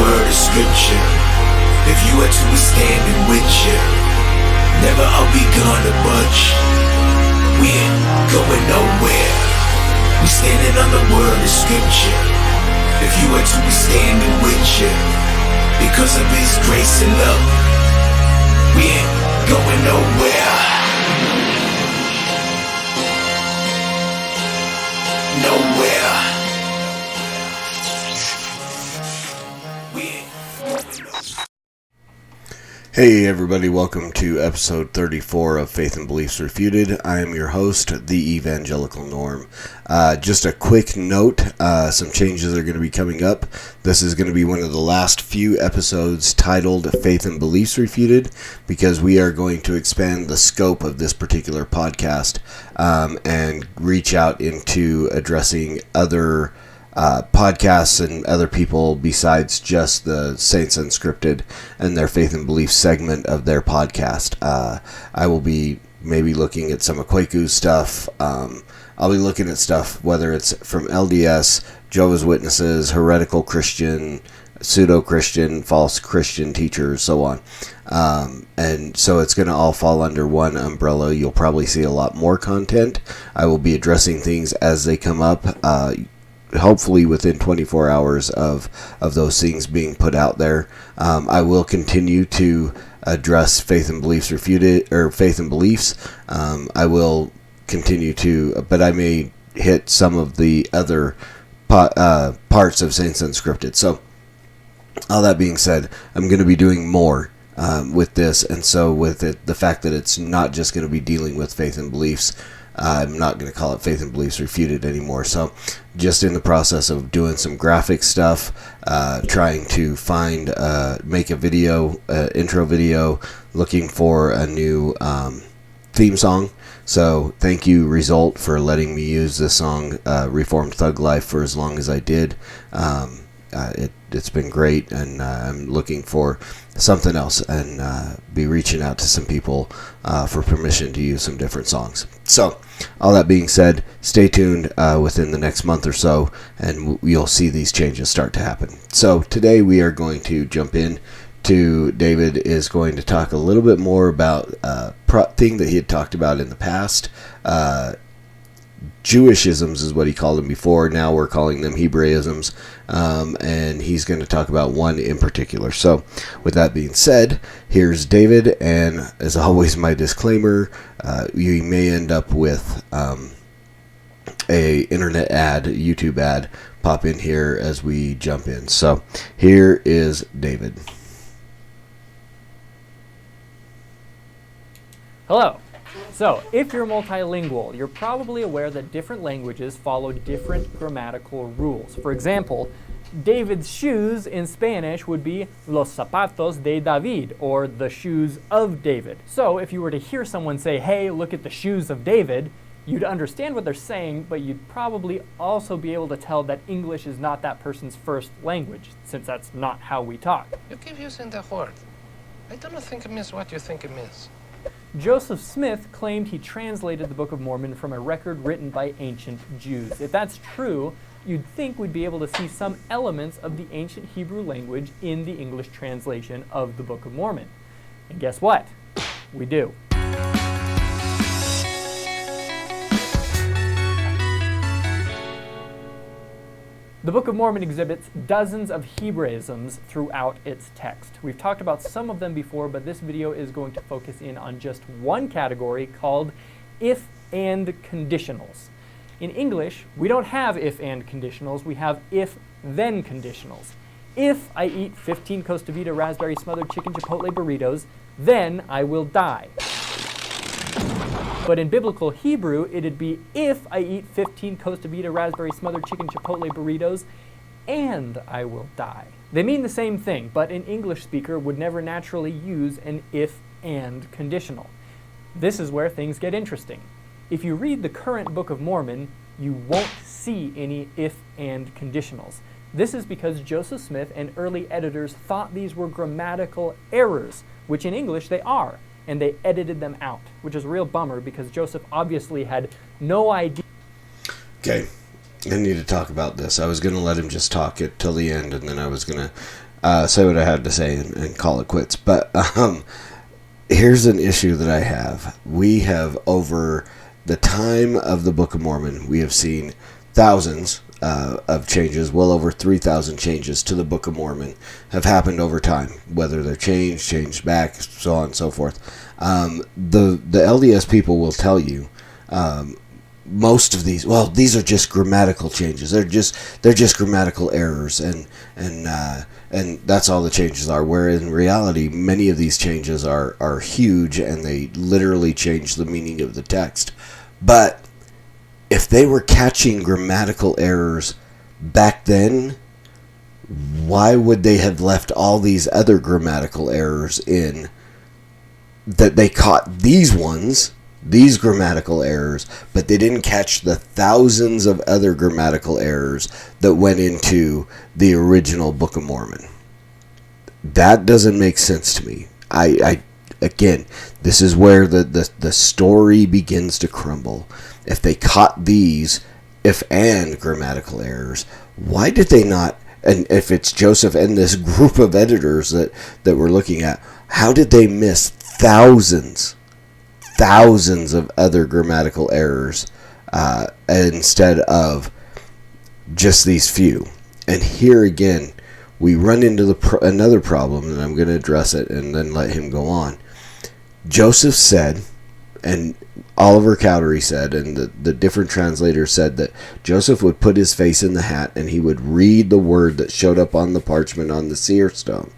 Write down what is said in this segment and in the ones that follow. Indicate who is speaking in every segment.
Speaker 1: word of scripture. If you are to be standing with you, never are we gonna budge. We ain't going nowhere. We standing on the word of scripture. If you are to be standing with you, because of his grace and love, we ain't going nowhere. Nowhere. We ain't going nowhere.
Speaker 2: Hey everybody, welcome to episode 34 of Faith and Beliefs Refuted. I am your host, the Evangelical Norm. Just a quick note, some changes are going to be coming up. This is going to be one of the last few episodes titled Faith and Beliefs Refuted, because we are going to expand the scope of this particular podcast and reach out into addressing other podcasts and other people besides just the Saints Unscripted and their Faith and Belief segment of their podcast. I will be maybe looking at some of Kwaku's stuff. I'll be looking at stuff whether it's from LDS, Jehovah's Witnesses, heretical Christian, pseudo-Christian, false Christian teachers, so on. And so it's going to all fall under one umbrella. You'll probably see a lot more content. I will be addressing things as they come up, hopefully within 24 hours of those things being put out there. I will continue to address Faith and Beliefs Refuted, or Faith and Beliefs. I will continue to, but I may hit some of the other parts of Saints Unscripted. So, all that being said, I'm going to be doing more with this, and so with it, the fact that it's not just going to be dealing with Faith and Beliefs, I'm not going to call it Faith and Beliefs Refuted anymore. So, just in the process of doing some graphic stuff, trying to find, make a video, intro video, looking for a new theme song. So, thank you, Result, for letting me use this song, Reformed Thug Life, for as long as I did. It's been great, and I'm looking for something else, and be reaching out to some people for permission to use some different songs. So, all that being said, stay tuned within the next month or so, and you'll see these changes start to happen. So, today we are going to jump in to David is going to talk a little bit more about thing that he had talked about in the past. Jewishisms is what he called them before. Now we're calling them Hebraisms, and he's going to talk about one in particular. So, with that being said, here's David, and as always, my disclaimer: you may end up with a internet ad, YouTube ad, pop in here as we jump in. So, here is David.
Speaker 3: Hello. So, if you're multilingual, you're probably aware that different languages follow different grammatical rules. For example, David's shoes in Spanish would be los zapatos de David, or the shoes of David. So, if you were to hear someone say, hey, look at the shoes of David, you'd understand what they're saying, but you'd probably also be able to tell that English is not that person's first language, since that's not how we talk.
Speaker 4: You keep using the word. I don't think it means what you think it means.
Speaker 3: Joseph Smith claimed he translated the Book of Mormon from a record written by ancient Jews. If that's true, you'd think we'd be able to see some elements of the ancient Hebrew language in the English translation of the Book of Mormon. And guess what? We do. The Book of Mormon exhibits dozens of Hebraisms throughout its text. We've talked about some of them before, but this video is going to focus in on just one category called if-and conditionals. In English, we don't have if-and conditionals, we have if-then conditionals. If I eat 15 Costa Vida raspberry smothered chicken chipotle burritos, then I will die. But in biblical Hebrew, it'd be if I eat 15 Costa Vida raspberry smothered chicken chipotle burritos, and I will die. They mean the same thing, but an English speaker would never naturally use an if-and conditional. This is where things get interesting. If you read the current Book of Mormon, you won't see any if-and conditionals. This is because Joseph Smith and early editors thought these were grammatical errors, which in English they are, and they edited them out, which is a real bummer because Joseph obviously had no idea.
Speaker 2: Okay, I need to talk about this. I was going to let him just talk it till the end, and then I was going to say what I had to say and call it quits. But here's an issue that I have. We have, over the time of the Book of Mormon, we have seen thousands of changes, well over 3,000 changes to the Book of Mormon have happened over time, whether they're changed back, so on and so forth. The LDS people will tell you most of these, well, these are just grammatical changes. They're just grammatical errors, and that's all the changes are. Where in reality, many of these changes are huge, and they literally change the meaning of the text. But if they were catching grammatical errors back then, why would they have left all these other grammatical errors in? That they caught these ones, these grammatical errors, but they didn't catch the thousands of other grammatical errors that went into the original Book of Mormon. That doesn't make sense to me. Again, this is where the story begins to crumble. If they caught these if and grammatical errors, why did they not? And if it's Joseph and this group of editors that we're looking at, how did they miss thousands of other grammatical errors instead of just these few? And here again, we run into another problem, and I'm going to address it and then let him go on. Joseph said, and Oliver Cowdery said, and the different translators said, that Joseph would put his face in the hat and he would read the word that showed up on the parchment on the seer stone.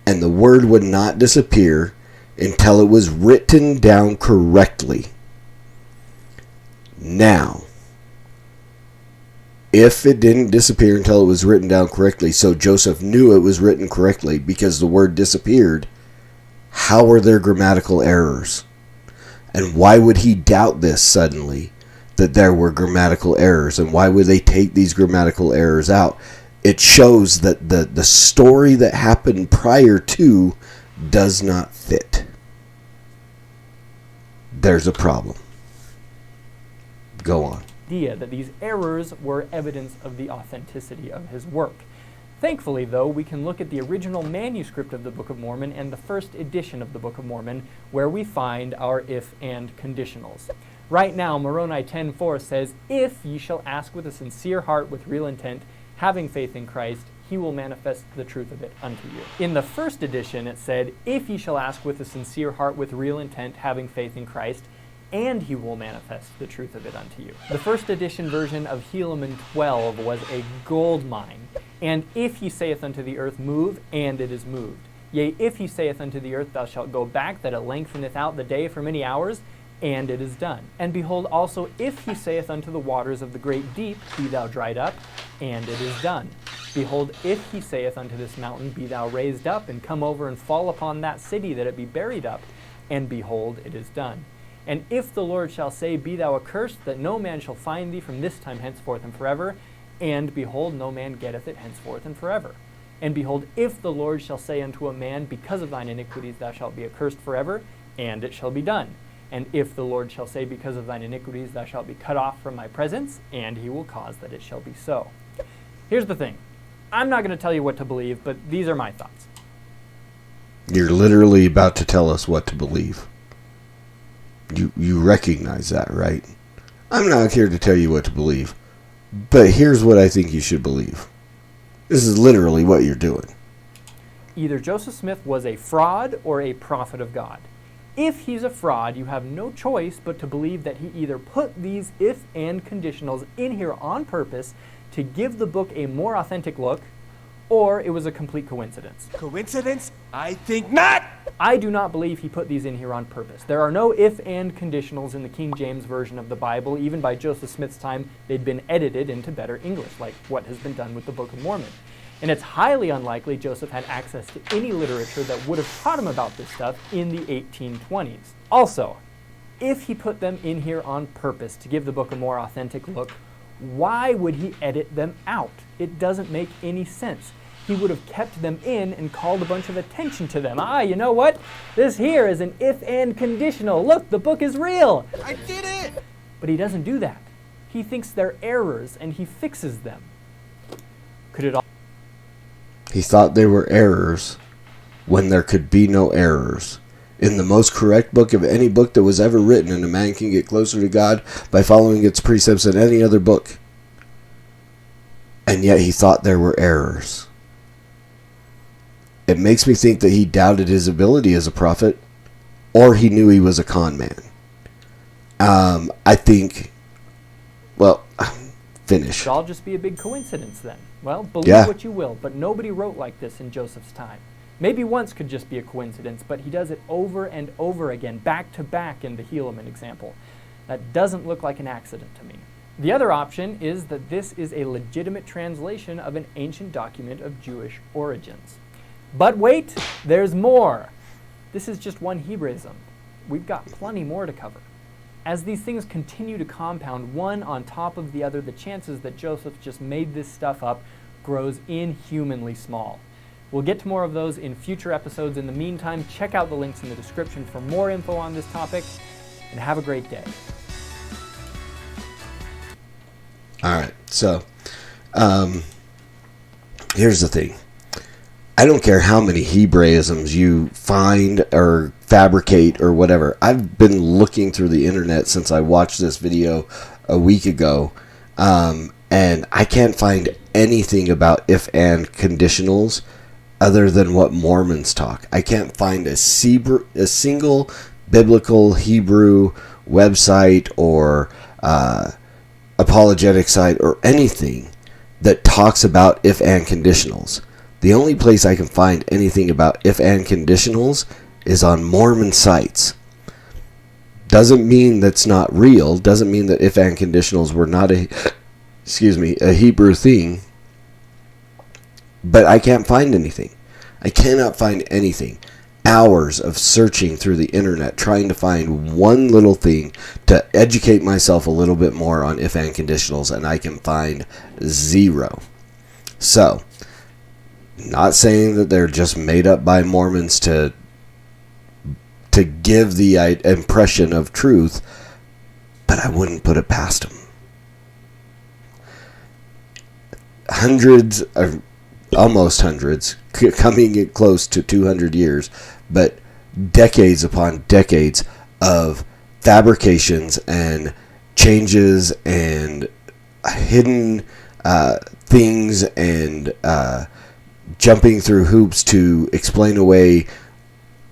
Speaker 2: And the word would not disappear until it was written down correctly. Now, if it didn't disappear until it was written down correctly, so Joseph knew it was written correctly because the word disappeared, how are there grammatical errors? And why would he doubt this suddenly, that there were grammatical errors? And why would they take these grammatical errors out? It shows that the story that happened prior to does not fit. There's a problem. Go on.
Speaker 3: Idea that these errors were evidence of the authenticity of his work. Thankfully, though, we can look at the original manuscript of the Book of Mormon and the first edition of the Book of Mormon, where we find our if and conditionals. Right now, Moroni 10:4 says, "If ye shall ask with a sincere heart with real intent, having faith in Christ, he will manifest the truth of it unto you." In the first edition, it said, "If ye shall ask with a sincere heart with real intent, having faith in Christ, and he will manifest the truth of it unto you." The first edition version of Helaman 12 was a gold mine. "And if he saith unto the earth, move, and it is moved. Yea, if he saith unto the earth, thou shalt go back, that it lengtheneth out the day for many hours, and it is done. And behold also, if he saith unto the waters of the great deep, be thou dried up, and it is done. Behold, if he saith unto this mountain, be thou raised up, and come over and fall upon that city, that it be buried up, and behold, it is done. And if the Lord shall say, be thou accursed, that no man shall find thee from this time henceforth and forever, and behold, no man getteth it henceforth and forever. And behold, if the Lord shall say unto a man, because of thine iniquities thou shalt be accursed forever, and it shall be done. And if the Lord shall say, because of thine iniquities thou shalt be cut off from my presence, and he will cause that it shall be so." Here's the thing. I'm not going to tell you what to believe, but these are my thoughts.
Speaker 2: You're literally about to tell us what to believe. You recognize that, right? I'm not here to tell you what to believe, but here's what I think you should believe. This is literally what you're doing.
Speaker 3: Either Joseph Smith was a fraud or a prophet of God. If he's a fraud, you have no choice but to believe that he either put these if and conditionals in here on purpose to give the book a more authentic look, or it was a complete coincidence.
Speaker 5: Coincidence? I think not!
Speaker 3: I do not believe he put these in here on purpose. There are no if and conditionals in the King James Version of the Bible. Even by Joseph Smith's time, they'd been edited into better English, like what has been done with the Book of Mormon. And it's highly unlikely Joseph had access to any literature that would have taught him about this stuff in the 1820s. Also, if he put them in here on purpose to give the book a more authentic look, why would he edit them out? It doesn't make any sense. He would have kept them in and called a bunch of attention to them. You know what? This here is an if and conditional. Look, the book is real.
Speaker 5: I did it!
Speaker 3: But he doesn't do that. He thinks they're errors and he fixes them. Could it all...
Speaker 2: He thought they were errors when there could be no errors. In the most correct book of any book that was ever written, and a man can get closer to God by following its precepts than any other book. And yet he thought there were errors. It makes me think that he doubted his ability as a prophet, or he knew he was a con man. I think, well, finish.
Speaker 3: It'll all just be a big coincidence then. Well, believe what you will, but nobody wrote like this in Joseph's time. Maybe once could just be a coincidence, but he does it over and over again, back to back in the Helaman example. That doesn't look like an accident to me. The other option is that this is a legitimate translation of an ancient document of Jewish origins. But wait, there's more. This is just one Hebraism. We've got plenty more to cover. As these things continue to compound one on top of the other, the chances that Joseph just made this stuff up grows inhumanly small. We'll get to more of those in future episodes. In the meantime, check out the links in the description for more info on this topic, and have a great day.
Speaker 2: All right, so here's the thing. I don't care how many Hebraisms you find or fabricate or whatever. I've been looking through the internet since I watched this video a week ago, and I can't find anything about if-and conditionals other than what Mormons talk. I can't find a single biblical Hebrew website or apologetic site or anything that talks about if-and conditionals. The only place I can find anything about if-and conditionals is on Mormon sites. Doesn't mean that's not real. Doesn't mean that if-and conditionals were not a Hebrew thing. But I can't find anything. I cannot find anything. Hours of searching through the internet trying to find one little thing to educate myself a little bit more on if-and conditionals, and I can find zero. So, not saying that they're just made up by Mormons to give the impression of truth, but I wouldn't put it past them. Almost hundreds, coming close to 200 years, but decades upon decades of fabrications and changes and hidden things and jumping through hoops to explain away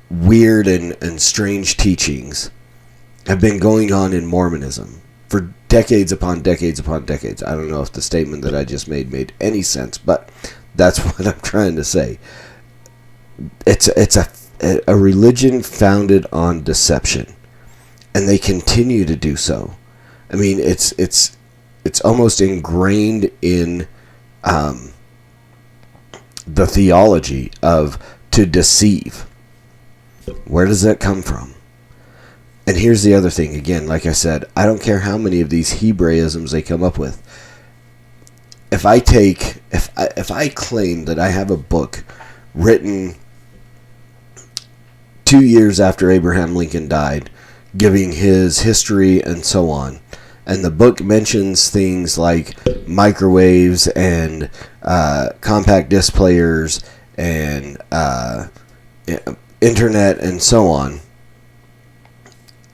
Speaker 2: weird and strange teachings have been going on in Mormonism for decades upon decades upon decades. I don't know if the statement that I just made any sense, but that's what I'm trying to say. It's a religion founded on deception, and they continue to do so. I mean, it's almost ingrained in the theology of to deceive. Where does that come from? And here's the other thing. Again, like I said, I don't care how many of these Hebraisms they come up with. If I claim that I have a book written 2 years after Abraham Lincoln died, giving his history and so on, and the book mentions things like microwaves and compact disc players and internet and so on,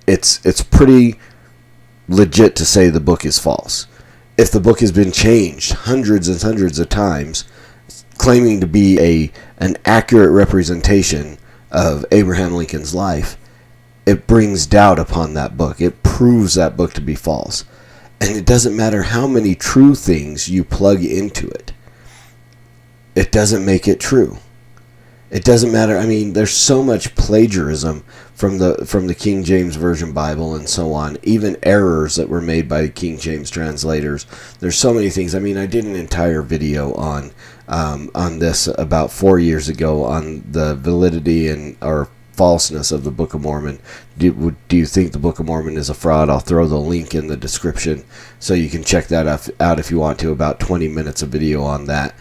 Speaker 2: it's pretty legit to say the book is false. If the book has been changed hundreds and hundreds of times, claiming to be an accurate representation of Abraham Lincoln's life, it brings doubt upon that book. It proves that book to be false. And it doesn't matter how many true things you plug into it. It doesn't make it true. It doesn't matter. I mean, there's so much plagiarism from the King James Version Bible and so on. Even errors that were made by King James translators. There's so many things. I mean, I did an entire video on this about 4 years ago on the validity and or falseness of the Book of Mormon. Do you think the Book of Mormon is a fraud? I'll throw the link in the description so you can check that out if you want to. About 20 minutes of video on that.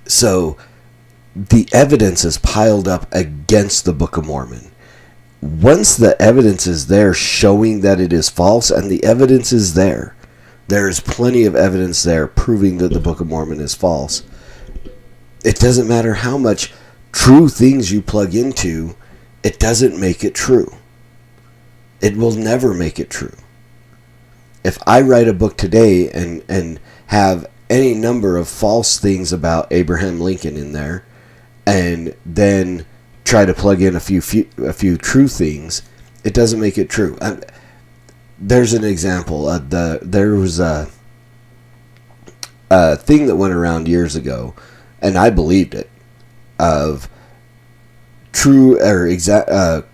Speaker 2: So the evidence is piled up against the Book of Mormon. Once the evidence is there showing that it is false, and the evidence is there is plenty of evidence there proving that the Book of Mormon is false, It doesn't matter how much true things you plug into, it doesn't make it true. It will never make it true. If I write a book today and have any number of false things about Abraham Lincoln in there, and then try to plug in a few true things, it doesn't make it true. There's an example. There was a thing that went around years ago, and I believed it, of true or exact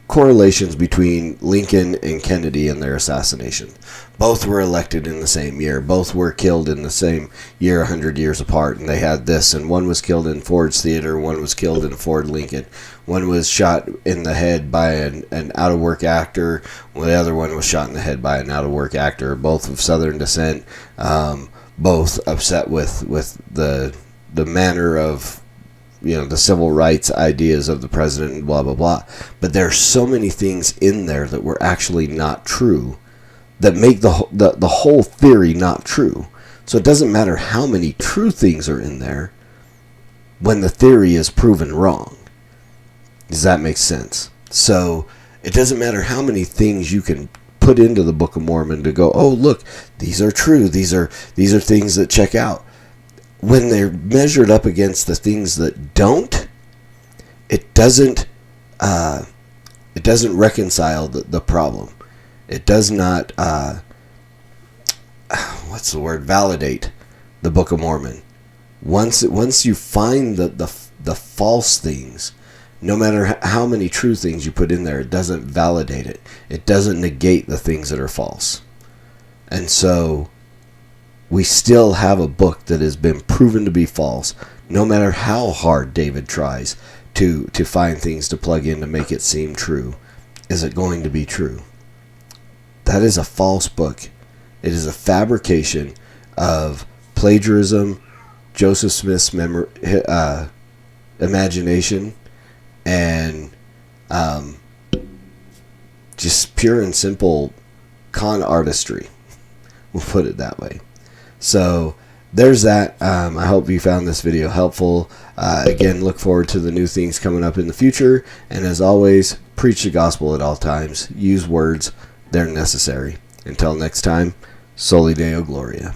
Speaker 2: correlations between Lincoln and Kennedy and their assassination. Both were elected in the same year. Both were killed in the same year, 100 years apart. And they had this, and one was killed in Ford's Theater, one was killed in Ford Lincoln. One was shot in the head by an out-of-work actor. The other one was shot in the head by an out-of-work actor, both of Southern descent, both upset with the manner of, the civil rights ideas of the president and blah, blah, blah. But there are so many things in there that were actually not true that make the whole theory not true. So it doesn't matter how many true things are in there when the theory is proven wrong. Does that make sense? So it doesn't matter how many things you can put into the Book of Mormon to go, oh, look, these are true. These are things that check out. When they're measured up against the things that don't, it doesn't reconcile the problem. It does not validate the Book of Mormon. Once you find the false things, no matter how many true things you put in there, it doesn't validate it. It doesn't negate the things that are false. And so we still have a book that has been proven to be false, no matter how hard David tries to find things to plug in to make it seem true. Is it going to be true? That is a false book. It is a fabrication of plagiarism, Joseph Smith's imagination, and just pure and simple con artistry. We'll put it that way. So there's that. I hope you found this video helpful. Again, look forward to the new things coming up in the future. And as always, preach the gospel at all times. Use words. They're necessary. Until next time, Soli Deo Gloria.